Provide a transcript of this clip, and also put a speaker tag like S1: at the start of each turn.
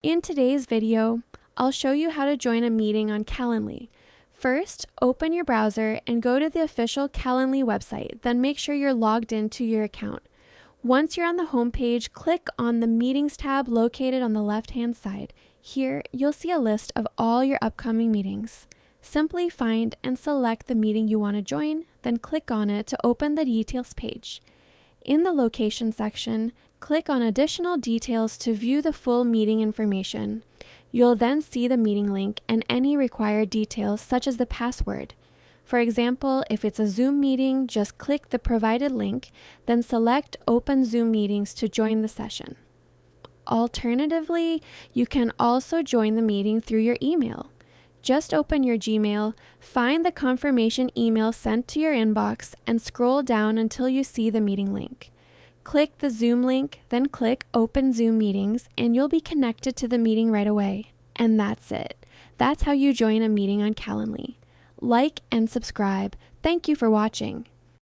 S1: In today's video, I'll show you how to join a meeting on Calendly. First, open your browser and go to the official Calendly website, then make sure you're logged into your account. Once you're on the home page, click on the Meetings tab located on the left-hand side. Here, you'll see a list of all your upcoming meetings. Simply find and select the meeting you want to join, then click on it to open the details page. In the location section, click on additional details to view the full meeting information. You'll then see the meeting link and any required details such as the password. For example, if it's a Zoom meeting, just click the provided link, then select Open Zoom Meetings to join the session. Alternatively, you can also join the meeting through your email. Just open your Gmail, find the confirmation email sent to your inbox, and scroll down until you see the meeting link. Click the Zoom link, then click Open Zoom Meetings, and you'll be connected to the meeting right away. And that's it. That's how you join a meeting on Calendly. Like and subscribe. Thank you for watching.